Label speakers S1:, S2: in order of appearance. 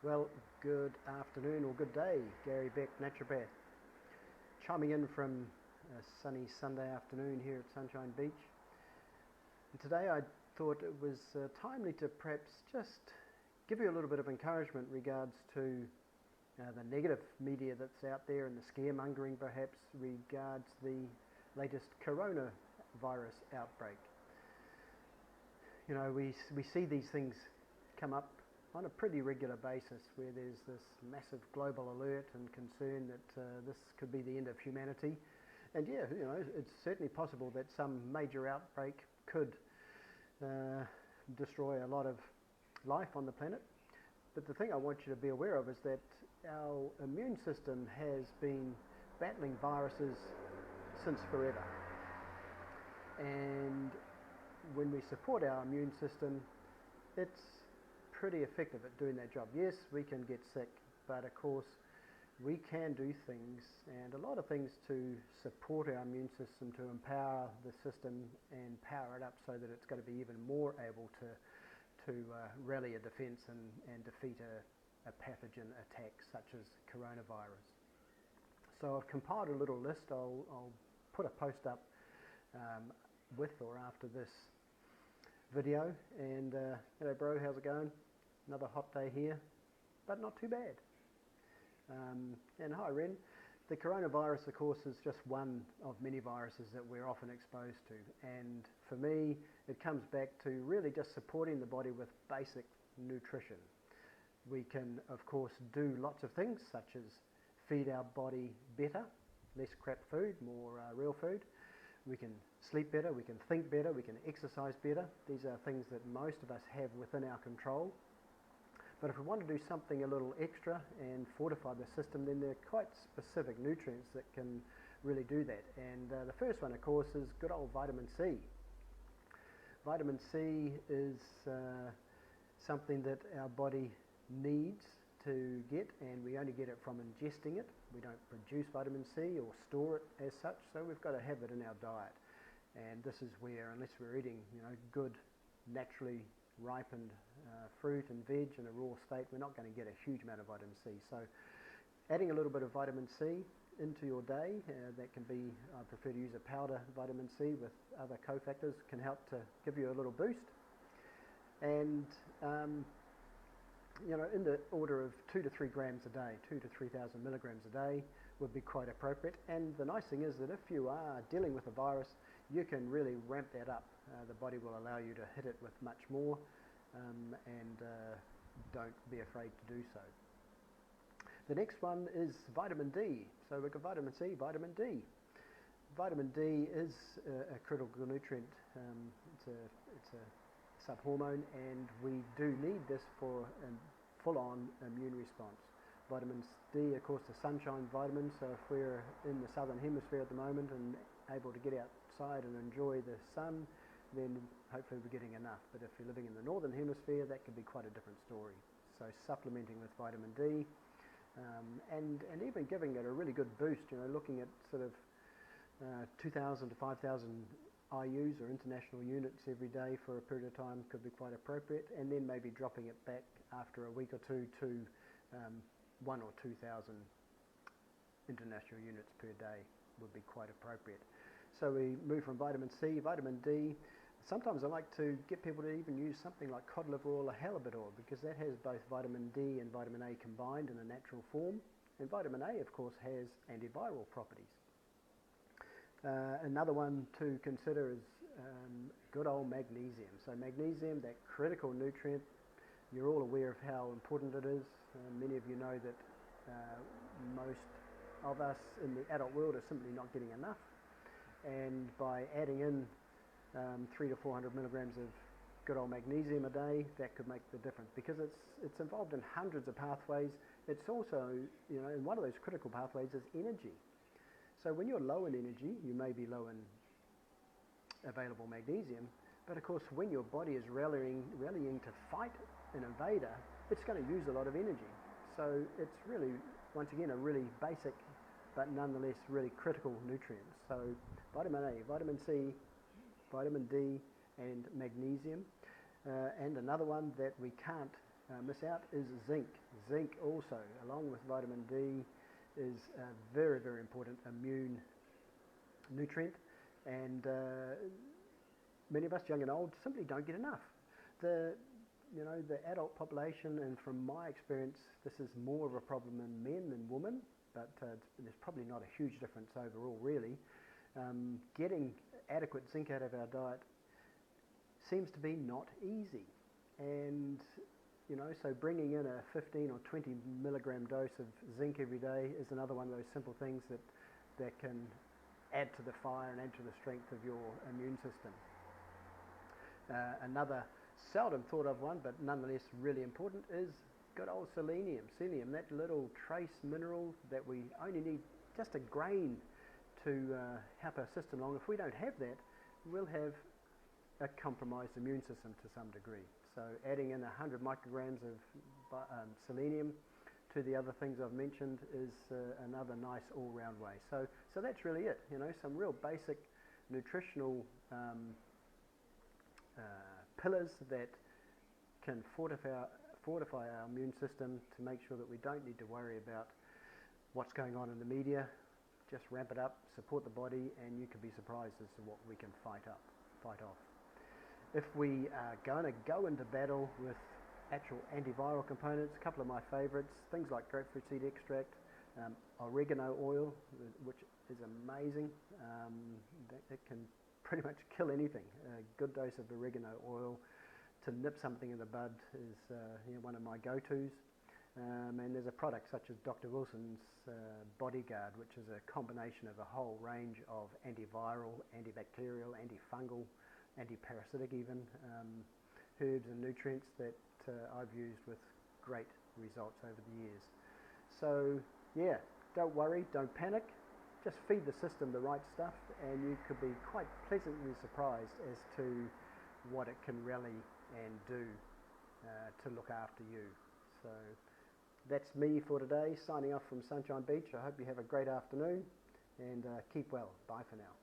S1: Well, good afternoon or good day, Gary Beck, naturopath, chiming in from a sunny Sunday afternoon here at Sunshine Beach. And today I thought it was timely to perhaps just give you a little bit of encouragement regards to the negative media that's out there and the scaremongering perhaps regards the latest coronavirus outbreak. You know, we see these things come up on a pretty regular basis where there's this massive global alert and concern that this could be the end of humanity. And yeah, you know, it's certainly possible that some major outbreak could destroy a lot of life on the planet. But the thing I want you to be aware of is that our immune system has been battling viruses since forever. And when we support our immune system, it's pretty effective at doing that job. Yes, we can get sick, but of course we can do things, and a lot of things, to support our immune system, to empower the system and power it up so that it's going to be even more able to rally a defense and defeat a pathogen attack such as coronavirus. So I've compiled a little list. I'll put a post up with or after this video. And hello bro, how's it going? Another hot day here, but not too bad. And hi Ren. The coronavirus, of course, is just one of many viruses that we're often exposed to, and for me it comes back to really just supporting the body with basic nutrition. We can of course do lots of things such as feed our body better, less crap food, more real food. We can sleep better, we can think better, we can exercise better. These are things that most of us have within our control. But if we want to do something a little extra and fortify the system, then there are quite specific nutrients that can really do that. And the first one, of course, is good old vitamin C. Vitamin C is something that our body needs to get, and we only get it from ingesting it. We don't produce vitamin C or store it as such, so we've got to have it in our diet. And this is where, unless we're eating, you know, good, naturally ripened fruit and veg in a raw state, we're not going to get a huge amount of vitamin C. So adding a little bit of vitamin C into your day, that can be, I prefer to use a powder vitamin C with other cofactors, can help to give you a little boost. And you know, in the order of 2 to 3 grams a day, 2 to 3,000 milligrams a day would be quite appropriate. And the nice thing is that if you are dealing with a virus, you can really ramp that up. The body will allow you to hit it with much more, and don't be afraid to do so. The next one is vitamin D. So we've got vitamin C, vitamin D. Vitamin D is a critical nutrient. It's a subhormone, and we do need this for a full-on immune response. Vitamin D, of course, the sunshine vitamin, so if we're in the southern hemisphere at the moment and able to get outside and enjoy the sun, then hopefully we're getting enough. But if you're living in the northern hemisphere, that could be quite a different story. So supplementing with vitamin D, and even giving it a really good boost, you know, looking at sort of 2,000 to 5,000 IUs or international units every day for a period of time could be quite appropriate, and then maybe dropping it back after a week or two to 1 or 2,000 international units per day would be quite appropriate. So we move from vitamin C, vitamin D. Sometimes I like to get people to even use something like cod liver oil or halibut oil, because that has both vitamin D and vitamin A combined in a natural form. And vitamin A, of course, has antiviral properties. Another one to consider is good old magnesium. So magnesium, that critical nutrient, you're all aware of how important it is. Many of you know that most of us in the adult world are simply not getting enough. And by adding in 300 to 400 milligrams of good old magnesium a day, that could make the difference, because it's involved in hundreds of pathways. It's also, you know, and one of those critical pathways is energy. So when you're low in energy, you may be low in available magnesium, but of course when your body is rallying to fight an invader, it's going to use a lot of energy. So it's really, once again, a really basic but nonetheless really critical nutrients. So vitamin A, vitamin C, vitamin D and magnesium. And another one that we can't miss out is zinc. Zinc also, along with vitamin D, is a very, very important immune nutrient, and many of us, young and old, simply don't get enough. The adult population, and from my experience, this is more of a problem in men than women, but there's probably not a huge difference overall, really. Getting adequate zinc out of our diet seems to be not easy, and so bringing in a 15 or 20 milligram dose of zinc every day is another one of those simple things that can add to the fire and add to the strength of your immune system. Another seldom thought of one, but nonetheless really important, is good old selenium. Selenium, that little trace mineral that we only need just a grain to help our system along. If we don't have that, we'll have a compromised immune system to some degree. So adding in 100 micrograms of selenium to the other things I've mentioned is another nice all-round way. So that's really it. Some real basic nutritional pillars that can fortify our immune system to make sure that we don't need to worry about what's going on in the media. Just ramp it up, support the body, and you can be surprised as to what we can fight off. If we are going to go into battle with actual antiviral components, a couple of my favorites, things like grapefruit seed extract, oregano oil, which is amazing. It can pretty much kill anything. A good dose of oregano oil to nip something in the bud is one of my go-tos. And there's a product such as Dr. Wilson's Bodyguard, which is a combination of a whole range of antiviral, antibacterial, antifungal, antiparasitic even, herbs and nutrients that I've used with great results over the years. So yeah, don't worry, don't panic, just feed the system the right stuff and you could be quite pleasantly surprised as to what it can rally and do to look after you. So that's me for today, signing off from Sunshine Beach. I hope you have a great afternoon and keep well. Bye for now.